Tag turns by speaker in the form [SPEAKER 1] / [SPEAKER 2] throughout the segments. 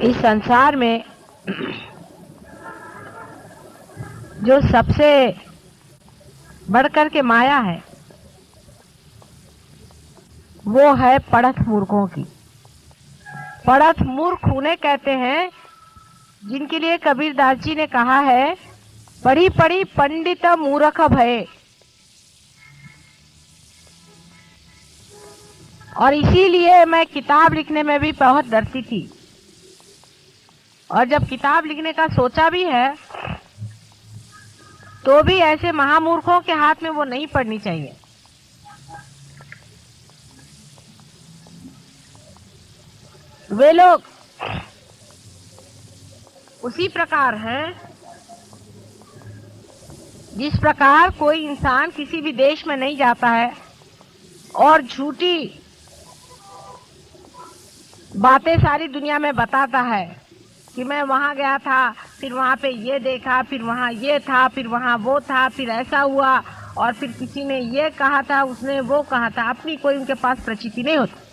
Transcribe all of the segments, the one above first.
[SPEAKER 1] इस संसार में जो सबसे बढ़कर के माया है वो है पढ़त मूर्खों की। पढ़त मूर्ख उन्हें कहते हैं जिनके लिए कबीरदास जी ने कहा है, पढ़ी पढ़ी पंडित मूर्ख भये। और इसीलिए मैं किताब लिखने में भी बहुत डरती थी, और जब किताब लिखने का सोचा भी है तो भी ऐसे महामूर्खों के हाथ में वो नहीं पड़नी चाहिए। वे लोग उसी प्रकार हैं जिस प्रकार कोई इंसान किसी भी देश में नहीं जाता है और झूठी बातें सारी दुनिया में बताता है कि मैं वहां गया था, फिर वहां पे ये देखा, फिर वहां ये था, फिर वहां वो था, फिर ऐसा हुआ, और फिर किसी ने ये कहा था, उसने वो कहा था। अपनी कोई उनके पास प्रचिति नहीं होती।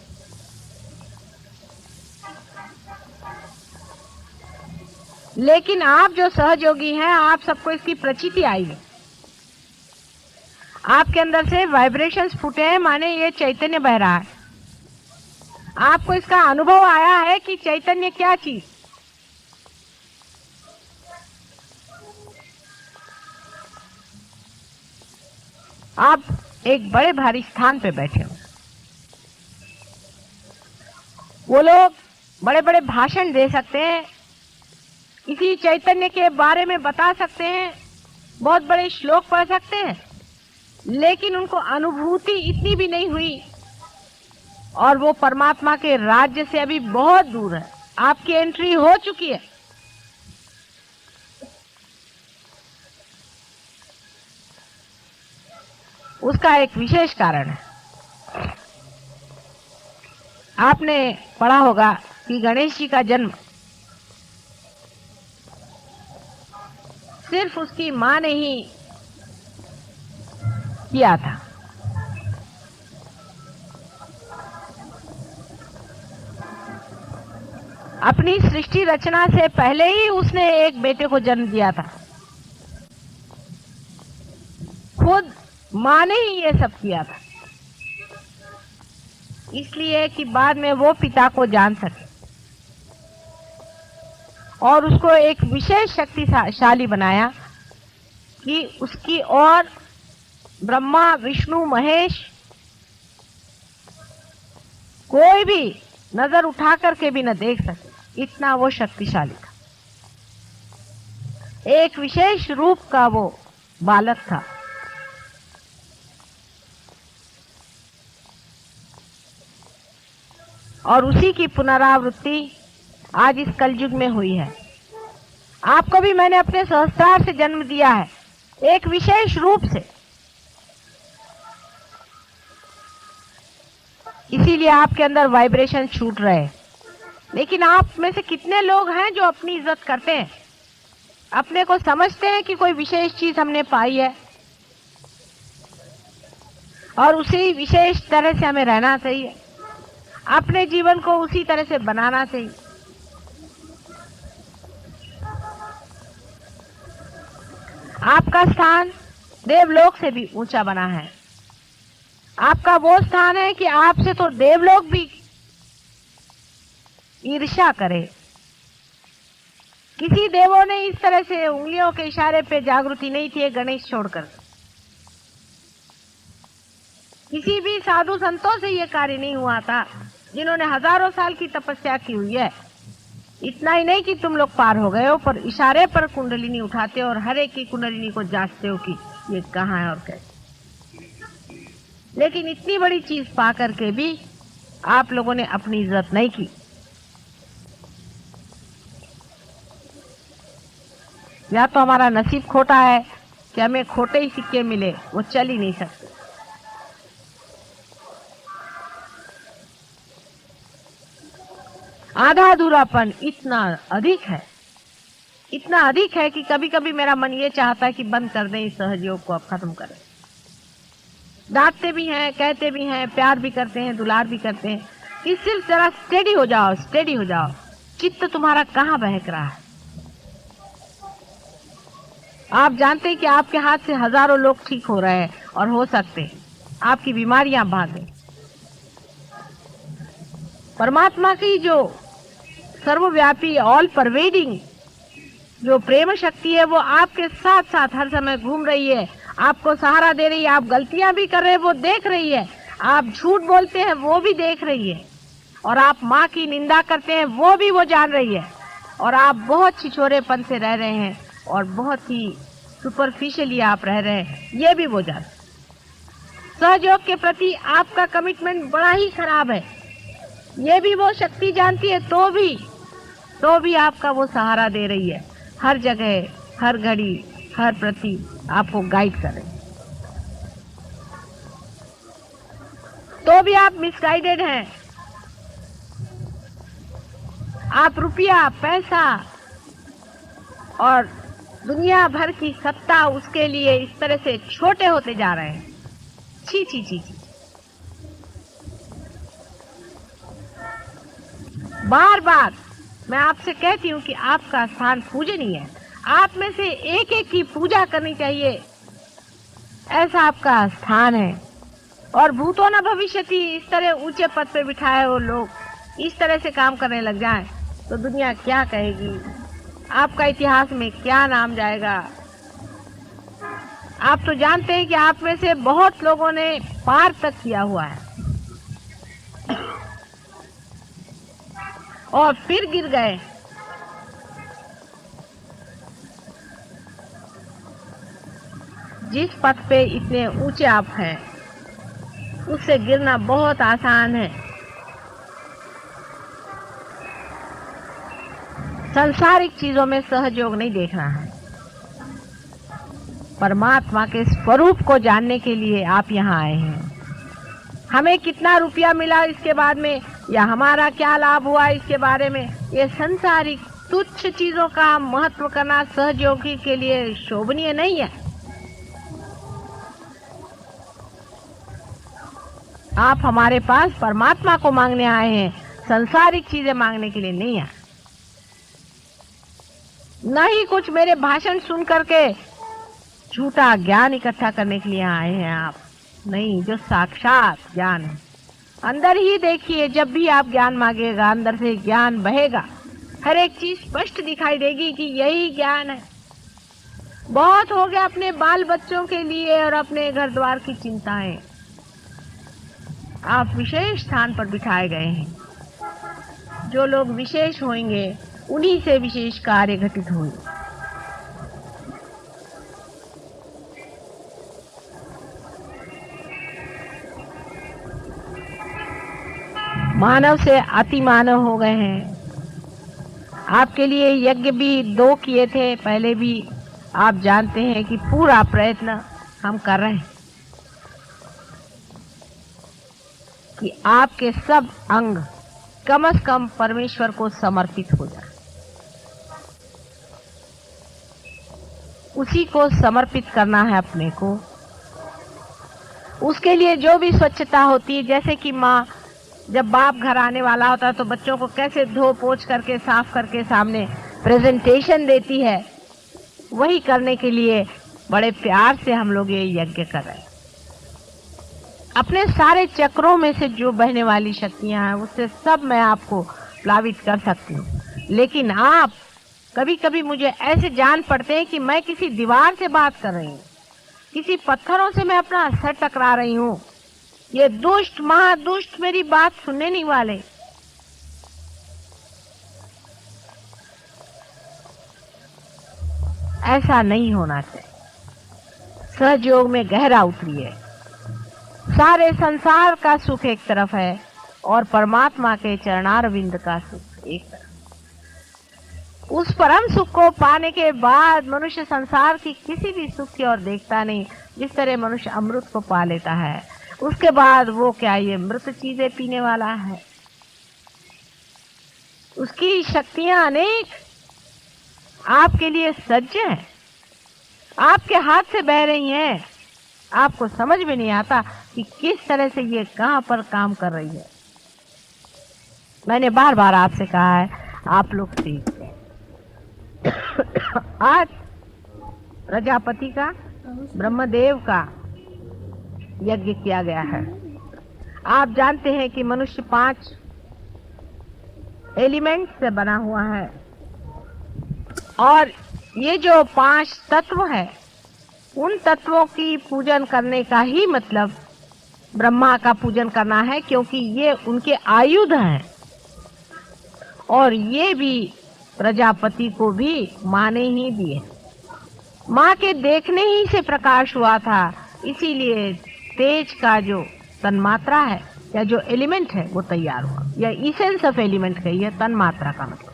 [SPEAKER 1] लेकिन आप जो सहयोगी हैं, आप सबको इसकी प्रचिति आई है, आपके अंदर से वाइब्रेशंस फूटे हैं, माने ये चैतन्य बह रहा है। आपको इसका अनुभव आया है कि चैतन्य क्या चीज। आप एक बड़े भारी स्थान पे बैठे हो, वो लोग बड़े बड़े भाषण दे सकते हैं, इसी चैतन्य के बारे में बता सकते हैं, बहुत बड़े श्लोक पढ़ सकते हैं, लेकिन उनको अनुभूति इतनी भी नहीं हुई और वो परमात्मा के राज्य से अभी बहुत दूर है। आपकी एंट्री हो चुकी है। उसका एक विशेष कारण है। आपने पढ़ा होगा कि गणेश जी का जन्म सिर्फ उसकी मां ने ही किया था। अपनी सृष्टि रचना से पहले ही उसने एक बेटे को जन्म दिया था। खुद मां ने ही ये सब किया था, इसलिए कि बाद में वो पिता को जान सके और उसको एक विशेष शक्तिशाली बनाया कि उसकी और ब्रह्मा विष्णु महेश कोई भी नजर उठा करके भी न देख सके, इतना वो शक्तिशाली था। एक विशेष रूप का वो बालक था। और उसी की पुनरावृत्ति आज इस कलयुग में हुई है। आपको भी मैंने अपने सहस्त्रार से जन्म दिया है, एक विशेष रूप से। इसीलिए आपके अंदर वाइब्रेशन छूट रहे हैं। लेकिन आप में से कितने लोग हैं जो अपनी इज्जत करते हैं, अपने को समझते हैं कि कोई विशेष चीज हमने पाई है और उसी विशेष तरह से हमें रहना चाहिए, अपने जीवन को उसी तरह से बनाना चाहिए। आपका स्थान देवलोक से भी ऊंचा बना है। आपका वो स्थान है कि आपसे तो देवलोक भी ईर्ष्या करे। किसी देवों ने इस तरह से उंगलियों के इशारे पे जागृति नहीं थी गणेश छोड़कर। किसी भी साधु संतों से ये कार्य नहीं हुआ था जिन्होंने हजारों साल की तपस्या की हुई है। इतना ही नहीं कि तुम लोग पार हो गए हो, पर इशारे पर कुंडलिनी उठाते हो और हर एक की कुंडलिनी को जांचते हो कि ये कहाँ है और कैसे। लेकिन इतनी बड़ी चीज पा करके भी आप लोगों ने अपनी इज्जत नहीं की। या तो हमारा नसीब खोटा है कि हमें खोटे ही सिक्के मिले, वो चल ही नहीं सकते। आधा अधूरापन इतना अधिक है, इतना अधिक है कि कभी कभी मेरा मन ये चाहता है कि बंद कर दें इस सहयोग को, अब खत्म करें। डांटते भी हैं, कहते भी हैं, प्यार भी करते हैं, दुलार भी करते हैं कि सिर्फ जरा स्टेडी हो जाओ, स्टेडी हो जाओ। चित्त तुम्हारा कहाँ बहक रहा है? आप जानते हैं कि आपके हाथ से हजारों लोग ठीक हो रहे हैं और हो सकते हैं आपकी बीमारियां भागे। परमात्मा की जो सर्वव्यापी ऑल परवेडिंग जो प्रेम शक्ति है वो आपके साथ साथ हर समय घूम रही है, आपको सहारा दे रही है। आप गलतियां भी कर रहे हैं वो देख रही है, आप झूठ बोलते हैं वो भी देख रही है, और आप माँ की निंदा करते हैं वो भी वो जान रही है, और आप बहुत छिछोरेपन से रह रहे हैं और बहुत ही सुपरफिशियली आप रह रहे हैं ये भी वो जान। सहयोग के प्रति आपका कमिटमेंट बड़ा ही खराब है, ये भी वो शक्ति जानती है, तो भी आपका वो सहारा दे रही है, हर जगह हर घड़ी हर प्रति आपको गाइड कर रही है। तो भी आप मिसगाइडेड हैं। आप रुपया पैसा और दुनिया भर की सत्ता उसके लिए इस तरह से छोटे होते जा रहे हैं। छी छी छी छी। बार बार मैं आपसे कहती हूँ कि आपका स्थान पूजनीय है, आप में से एक एक की पूजा करनी चाहिए, ऐसा आपका स्थान है। और भूतो न भविष्यति, इस तरह ऊंचे पद पे बिठाए हो लोग इस तरह से काम करने लग जाएं तो दुनिया क्या कहेगी, आपका इतिहास में क्या नाम जाएगा। आप तो जानते हैं कि आप में से बहुत लोगों ने पार तक किया हुआ है और फिर गिर गए। जिस पथ पे इतने ऊंचे आप हैं उससे गिरना बहुत आसान है। सांसारिक चीजों में सहयोग नहीं देखना है, परमात्मा के स्वरूप को जानने के लिए आप यहाँ आए हैं। हमें कितना रुपया मिला इसके बाद में या हमारा क्या लाभ हुआ इसके बारे में, ये सांसारिक तुच्छ चीजों का महत्व करना सहयोगी के लिए शोभनीय नहीं है। आप हमारे पास परमात्मा को मांगने आए हैं, सांसारिक चीजें मांगने के लिए नहीं आए। न ही कुछ मेरे भाषण सुन करके झूठा ज्ञान इकट्ठा करने के लिए आए हैं आप, नहीं, जो साक्षात ज्ञान है। अंदर ही देखिए, जब भी आप ज्ञान मांगेगा अंदर से ज्ञान बहेगा, हर एक चीज स्पष्ट दिखाई देगी कि यही ज्ञान है। बहुत हो गया अपने बाल बच्चों के लिए और अपने घर द्वार की चिंताएं, आप विशेष स्थान पर बिठाए गए हैं। जो लोग विशेष होंगे उन्हीं से विशेष कार्य घटित होंगे। मानव से अति मानव हो गए हैं। आपके लिए यज्ञ भी 2 किए थे पहले भी, आप जानते हैं कि पूरा प्रयत्न हम कर रहे हैं कि आपके सब अंग कम से कम परमेश्वर को समर्पित हो जाए। उसी को समर्पित करना है अपने को। उसके लिए जो भी स्वच्छता होती है, जैसे कि माँ जब बाप घर आने वाला होता है तो बच्चों को कैसे धो पोंछ करके साफ करके सामने प्रेजेंटेशन देती है, वही करने के लिए बड़े प्यार से हम लोग ये यज्ञ कर रहे हैं। अपने सारे चक्रों में से जो बहने वाली शक्तियां हैं उससे सब मैं आपको प्लावित कर सकती हूँ, लेकिन आप कभी कभी मुझे ऐसे जान पड़ते हैं कि मैं किसी दीवार से बात कर रही हूँ, किसी पत्थरों से मैं अपना सर टकरा रही हूँ। ये दुष्ट महादुष्ट मेरी बात सुनने नहीं वाले। ऐसा नहीं होना चाहिए। सहयोग में गहरा उतरिए। सारे संसार का सुख एक तरफ है और परमात्मा के चरणारविंद का सुख एक तरफ। उस परम सुख को पाने के बाद मनुष्य संसार की किसी भी सुख की ओर देखता नहीं। जिस तरह मनुष्य अमृत को पा लेता है, उसके बाद वो क्या ये मृत चीजें पीने वाला है। उसकी शक्तियां अनेक आपके लिए सज्ज हैं, आपके हाथ से बह रही हैं। आपको समझ में नहीं आता कि किस तरह से ये कहां पर काम कर रही है। मैंने बार बार आपसे कहा है, आप लोग सीखते हैं। आज प्रजापति का, ब्रह्मदेव का यज्ञ किया गया है। आप जानते हैं कि मनुष्य 5 एलिमेंट से बना हुआ है और ये जो 5 तत्व है, उन तत्वों की पूजन करने का ही मतलब ब्रह्मा का पूजन करना है, क्योंकि ये उनके आयुध हैं और ये भी प्रजापति को भी माँ ने ही दिए। माँ के देखने ही से प्रकाश हुआ था, इसीलिए तेज का जो तन्मात्रा है या जो एलिमेंट है वो तैयार हुआ, या इसेंस ऑफ एलिमेंट कही है तन्मात्रा का मतलब।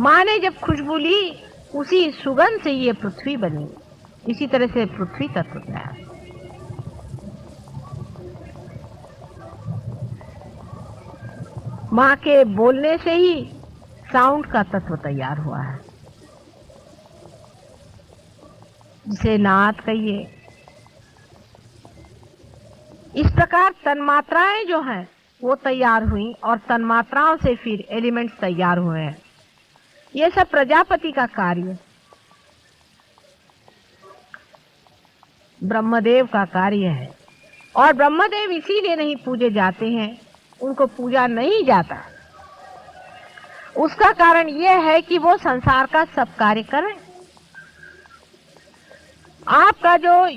[SPEAKER 1] माँ ने जब खुशबू ली, उसी सुगंध से ये पृथ्वी बनी। इसी तरह से पृथ्वी तत्व तैयार। माँ के बोलने से ही साउंड का तत्व तैयार हुआ है, जिसे नाद कहिए। इस प्रकार तन्मात्राएं जो हैं वो तैयार हुई और तन्मात्राओं से फिर एलिमेंट्स तैयार हुए हैं। ये सब प्रजापति का कार्य, ब्रह्मदेव का कार्य है। और ब्रह्मदेव इसीलिए नहीं पूजे जाते हैं, उनको पूजा नहीं जाता। उसका कारण यह है कि वो संसार का सब कार्य कर रहे हैं। आपका जो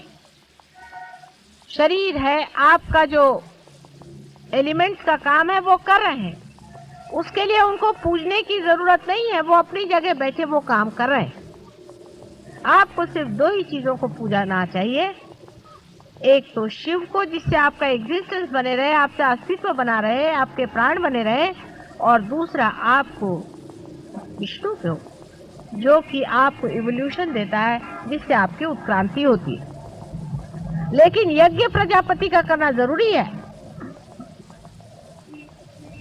[SPEAKER 1] शरीर है, आपका जो एलिमेंट्स का काम है वो कर रहे हैं, उसके लिए उनको पूजने की जरूरत नहीं है। वो अपनी जगह बैठे वो काम कर रहे हैं। आपको सिर्फ 2 ही चीजों को पूजना चाहिए। एक तो शिव को, जिससे आपका एग्जिस्टेंस बने रहे, आपका अस्तित्व बना रहे, आपके प्राण बने रहे, और दूसरा आपको विष्णु को, जो कि आपको इवोल्यूशन देता है, जिससे आपकी उत्क्रांति होती है। लेकिन यज्ञ प्रजापति का करना जरूरी है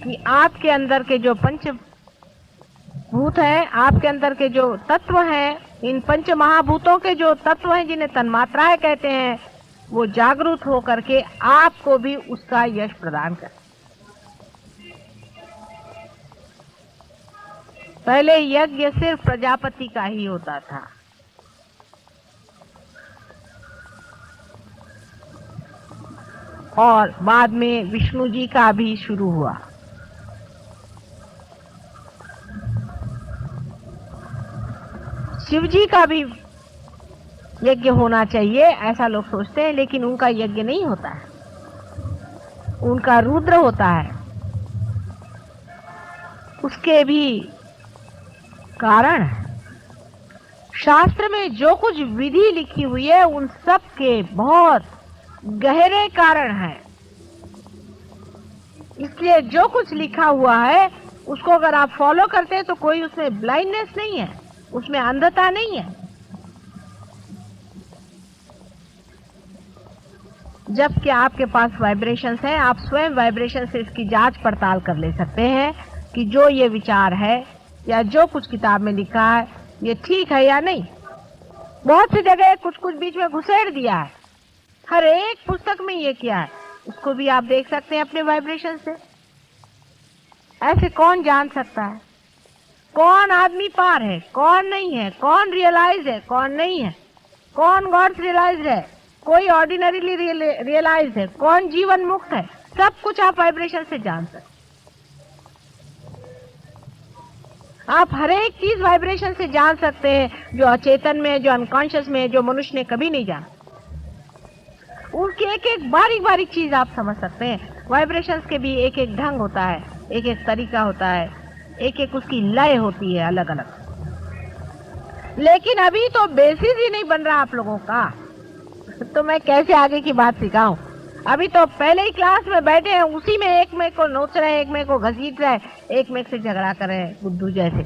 [SPEAKER 1] कि आपके अंदर के जो पंचभूत हैं, आपके अंदर के जो तत्व हैं, इन पंच महाभूतों के जो तत्व हैं, जिन्हें तन्मात्राएं कहते हैं, वो जागरूक हो करके आपको भी उसका यश प्रदान करें। पहले यज्ञ सिर्फ प्रजापति का ही होता था, और बाद में विष्णु जी का भी शुरू हुआ। शिव जी का भी यज्ञ होना चाहिए, ऐसा लोग सोचते हैं, लेकिन उनका यज्ञ नहीं होता है, उनका रुद्र होता है। उसके भी कारण है। शास्त्र में जो कुछ विधि लिखी हुई है, उन सब के बहुत गहरे कारण हैं। इसलिए जो कुछ लिखा हुआ है उसको अगर आप फॉलो करते हैं तो कोई उसमें ब्लाइंडनेस नहीं है, उसमें अंधता नहीं है। जबकि आपके पास वाइब्रेशंस हैं, आप स्वयं वाइब्रेशन से इसकी जांच पड़ताल कर ले सकते हैं कि जो ये विचार है या जो कुछ किताब में लिखा है ये ठीक है या नहीं। बहुत सी जगह कुछ कुछ बीच में घुसेड़ दिया है, हर एक पुस्तक में ये किया है, उसको भी आप देख सकते हैं अपने वाइब्रेशन से। ऐसे कौन जान सकता है कौन आदमी पार है, कौन नहीं है, कौन रियलाइज है, कौन नहीं है, कौन गॉड्स रियलाइज है, कोई ऑर्डिनरीली रियलाइज है, कौन जीवन मुक्त है। सब कुछ आप वाइब्रेशन से जान सकते। आप हर एक चीज वाइब्रेशन से जान सकते हैं, जो अचेतन में है, जो अनकॉन्शियस में है, जो मनुष्य ने कभी नहीं जाना। उनकी एक एक बारीक बारीक चीज आप समझ सकते हैं। वाइब्रेशंस के भी एक एक ढंग होता है, एक एक तरीका होता है, एक एक उसकी लय होती है अलग अलग। लेकिन अभी तो बेसिस ही नहीं बन रहा आप लोगों का, तो मैं कैसे आगे की बात सिखाऊं। अभी तो पहले ही क्लास में बैठे हैं, उसी में एक में को नोच रहे हैं, एक में को घसीट रहे हैं, एक में से झगड़ा कर रहे हैं बुद्धू जैसे।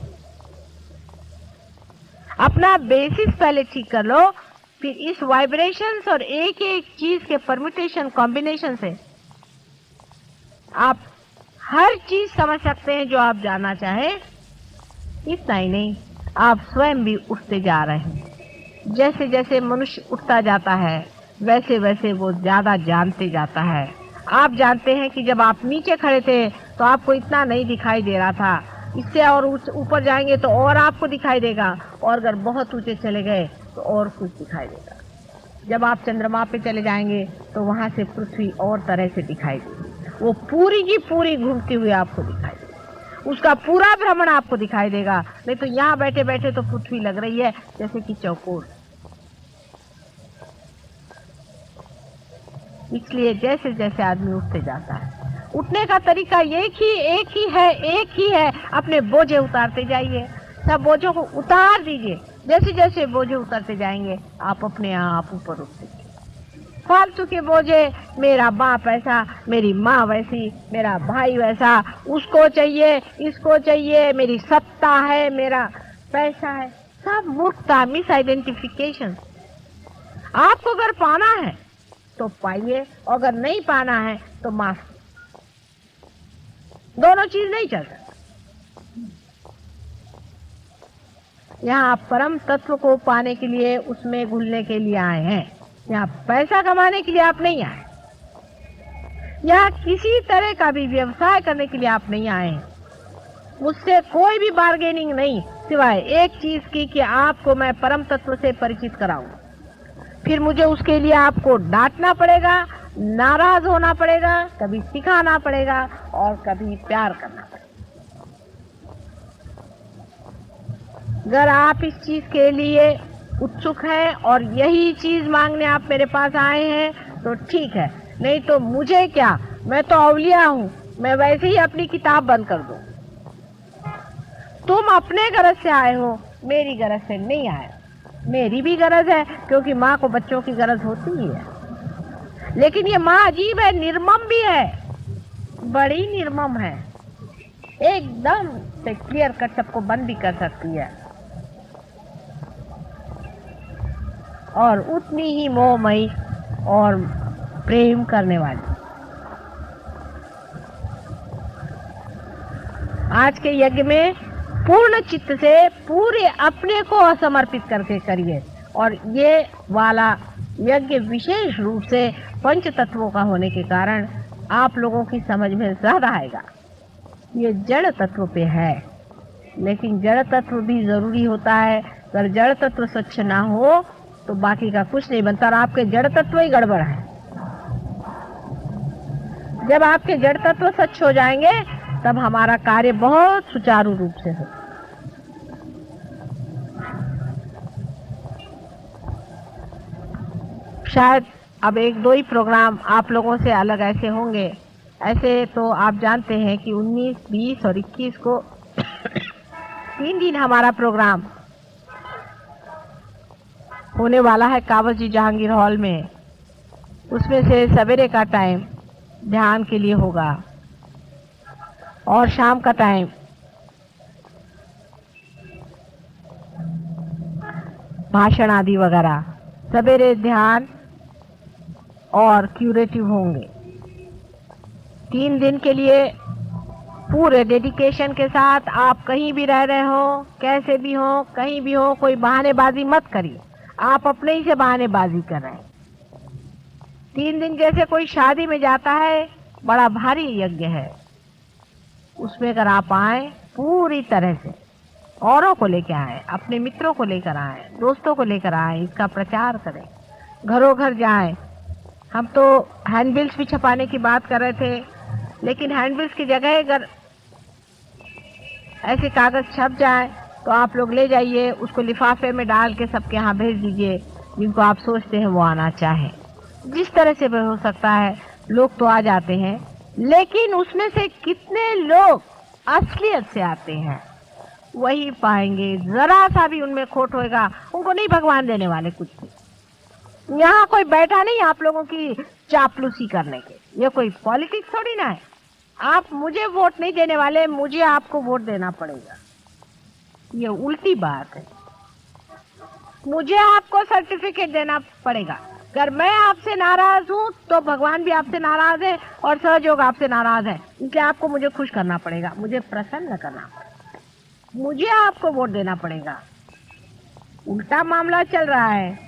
[SPEAKER 1] अपना बेसिस पहले ठीक कर लो, फिर इस वाइब्रेशंस और एक एक चीज के परम्यूटेशन कॉम्बिनेशन से आप हर चीज समझ सकते हैं जो आप जानना चाहें। इतना ही नहीं, आप स्वयं भी उठते जा रहे हैं। जैसे जैसे मनुष्य उठता जाता है वैसे वैसे वो ज्यादा जानते जाता है, आप जानते हैं कि जब आप नीचे खड़े थे तो आपको इतना नहीं दिखाई दे रहा था, इससे और ऊपर जाएंगे तो और आपको दिखाई देगा, और अगर बहुत ऊंचे चले गए तो और कुछ दिखाई देगा। जब आप चंद्रमा पे चले जाएंगे तो वहां से पृथ्वी और तरह से दिखाई देगी, वो पूरी की पूरी घूमती हुई आपको दिखाई देगी, उसका पूरा भ्रमण आपको दिखाई देगा। नहीं तो यहाँ बैठे बैठे तो पृथ्वी लग रही है जैसे कि चौकोर। इसलिए जैसे जैसे आदमी उठते जाता है, उठने का तरीका एक ही है, अपने बोझे उतारते जाइए, सब बोझों को उतार दीजिए। जैसे जैसे बोझे उतरते जाएंगे आप अपने आप ऊपर उठते जाएंगे। फालतू के बोझे, मेरा बाप ऐसा, मेरी माँ वैसी, मेरा भाई वैसा, उसको चाहिए, इसको चाहिए, मेरी सत्ता है, मेरा पैसा है, सब मूर्खता, मिस आइडेंटिफिकेशन। आपको अगर पाना है तो पाइए, और अगर नहीं पाना है तो माफ। दोनों चीज नहीं चल सकती। यहाँ आप परम तत्व को पाने के लिए, उसमें घुलने के लिए आए हैं। यहाँ पैसा कमाने के लिए आप नहीं आए, यहाँ किसी तरह का भी व्यवसाय करने के लिए आप नहीं आए हैं। मुझसे कोई भी बार्गेनिंग नहीं, सिवाय एक चीज की कि आपको मैं परम तत्व से परिचित कराऊं। फिर मुझे उसके लिए आपको डांटना पड़ेगा, नाराज होना पड़ेगा, कभी सिखाना पड़ेगा और कभी प्यार करना पड़ेगा। अगर आप इस चीज के लिए उत्सुक हैं और यही चीज मांगने आप मेरे पास आए हैं तो ठीक है, नहीं तो मुझे क्या, मैं तो औलिया हूं, मैं वैसे ही अपनी किताब बंद कर दूं। तुम अपने गरज से आए हो, मेरी गरज से नहीं आए। मेरी भी गरज है, क्योंकि माँ को बच्चों की गरज होती ही है, लेकिन ये माँ अजीब है, निर्मम भी है, बड़ी निर्मम है, एकदम से क्लियर कट सबको बंद भी कर सकती है, और उतनी ही मोहमयी और प्रेम करने वाली। आज के यज्ञ में पूर्ण चित्त से पूरे अपने को समर्पित करके करिए, और ये वाला यज्ञ विशेष रूप से पंच तत्वों का होने के कारण आप लोगों की समझ में ज्यादा आएगा। ये जड़ तत्व पे है, लेकिन जड़ तत्व भी जरूरी होता है। अगर जड़ तत्व स्वच्छ ना हो तो बाकी का कुछ नहीं बनता, और आपके जड़ तत्व ही गड़बड़ है। जब आपके जड़ तत्व स्वच्छ हो जाएंगे तब हमारा कार्य बहुत सुचारू रूप से हो। शायद अब एक दो ही प्रोग्राम आप लोगों से अलग ऐसे होंगे। ऐसे तो आप जानते हैं कि 19, 20 और 21 को 3 दिन हमारा प्रोग्राम होने वाला है कावज जी जहांगीर हॉल में। उसमें से सवेरे का टाइम ध्यान के लिए होगा और शाम का टाइम भाषण आदि वगैरह। सवेरे ध्यान और क्यूरेटिव होंगे। 3 दिन के लिए पूरे डेडिकेशन के साथ आप कहीं भी रह रहे हो, कैसे भी हो, कहीं भी हो, कोई बहानेबाजी मत करिए। आप अपने ही से बहानेबाजी कर रहे हैं। 3 दिन जैसे कोई शादी में जाता है, बड़ा भारी यज्ञ है, उसमें अगर आप आए पूरी तरह से, औरों को लेकर आए, अपने मित्रों को लेकर आए, दोस्तों को लेकर आए, इसका प्रचार करें, घरों घर जाएं। हम तो हैंडबिल्स भी छपाने की बात कर रहे थे, लेकिन हैंडबिल्स की जगह अगर ऐसे कागज छप जाए तो आप लोग ले जाइए, उसको लिफाफे में डाल के सबके यहाँ भेज दीजिए जिनको आप सोचते हैं वो आना चाहें। जिस तरह से भी हो सकता है, लोग तो आ जाते हैं, लेकिन उसमें से कितने लोग असलियत से आते हैं वही पाएंगे। जरा सा भी उनमें खोट होएगा, उनको नहीं भगवान देने वाले कुछ भी। यहाँ कोई बैठा नहीं आप लोगों की चापलूसी करने के, ये कोई पॉलिटिक्स थोड़ी ना है। आप मुझे वोट नहीं देने वाले, मुझे आपको वोट देना पड़ेगा, ये उल्टी बात है। मुझे आपको सर्टिफिकेट देना पड़ेगा। अगर मैं आपसे नाराज हूँ तो भगवान भी आपसे नाराज है और सहयोग आपसे नाराज है, इसलिए आपको मुझे खुश करना पड़ेगा, मुझे प्रसन्न करना पड़ेगा, मुझे आपको वोट देना पड़ेगा। उल्टा मामला चल रहा है।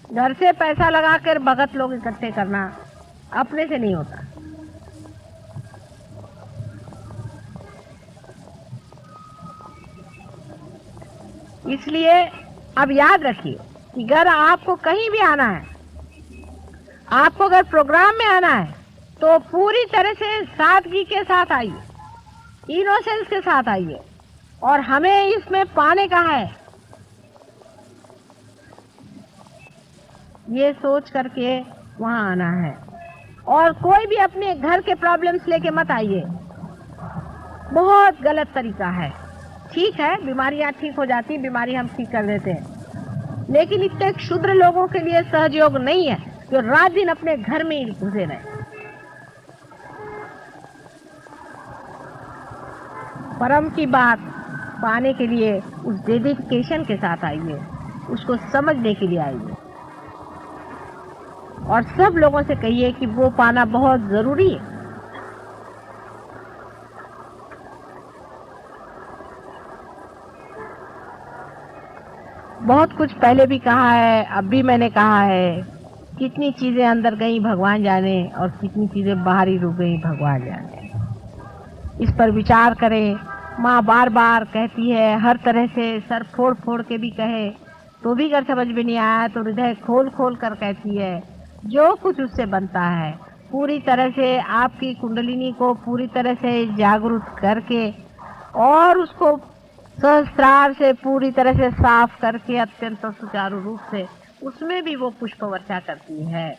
[SPEAKER 1] घर से पैसा लगाकर भगत लोग इकट्ठे करना अपने से नहीं होता। इसलिए अब याद रखिए कि अगर आपको कहीं भी आना है, आपको अगर प्रोग्राम में आना है, तो पूरी तरह से सादगी के साथ आइए, इनोसेंस के साथ आइए, और हमें इसमें पाने का है ये सोच करके वहां आना है। और कोई भी अपने घर के प्रॉब्लम्स लेके मत आइए, बहुत गलत तरीका है। ठीक है, बीमारियां ठीक हो जाती, बीमारी हम ठीक कर देते हैं, लेकिन इतने क्षुद्र लोगों के लिए सहयोग नहीं है जो रात दिन अपने घर में ही घुसे रहे। परम की बात पाने के लिए उस डेडिकेशन के साथ आइए, उसको समझने के लिए आइए, और सब लोगों से कहिए कि वो पाना बहुत जरूरी है। बहुत कुछ पहले भी कहा है, अब भी मैंने कहा है, कितनी चीजें अंदर गई भगवान जाने, और कितनी चीजें बाहरी रूप गई भगवान जाने। इस पर विचार करें। माँ बार बार कहती है, हर तरह से सर फोड़ फोड़ के भी कहे तो भी अगर समझ में नहीं आया तो हृदय खोल खोल कर कहती है, जो कुछ उससे बनता है पूरी तरह से आपकी कुंडलिनी को पूरी तरह से जागरूक करके और उसको सहस्त्रार से पूरी तरह से साफ करके अत्यंत सुचारू रूप से उसमें भी वो पुष्प वर्षा करती है।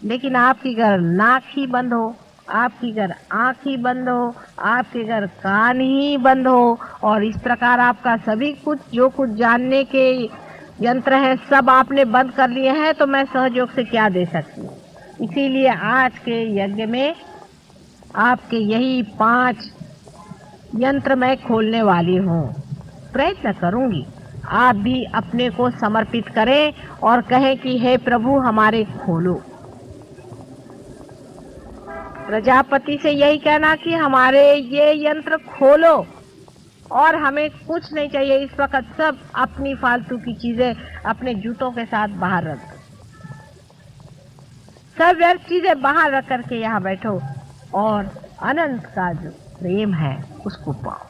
[SPEAKER 1] लेकिन आपकी अगर नाक ही बंद हो, आपकी अगर आंख ही बंद हो, आपके अगर कान ही बंद हो, और इस प्रकार आपका सभी कुछ जो कुछ जानने के यंत्र है सब आपने बंद कर लिए हैं, तो मैं सहयोग से क्या दे सकती हूँ। इसीलिए आज के यज्ञ में आपके यही 5 यंत्र मैं खोलने वाली हूँ। प्रयत्न करूंगी आप भी अपने को समर्पित करें और कहें कि हे प्रभु हमारे खोलो। प्रजापति से यही कहना कि हमारे ये यंत्र खोलो, और हमें कुछ नहीं चाहिए इस वक्त, सब अपनी फालतू की चीजें अपने जूतों के साथ बाहर रख दो, सब व्यर्थ चीजें बाहर रख करके यहाँ बैठो और अनंत का जो प्रेम है उसको पाओ।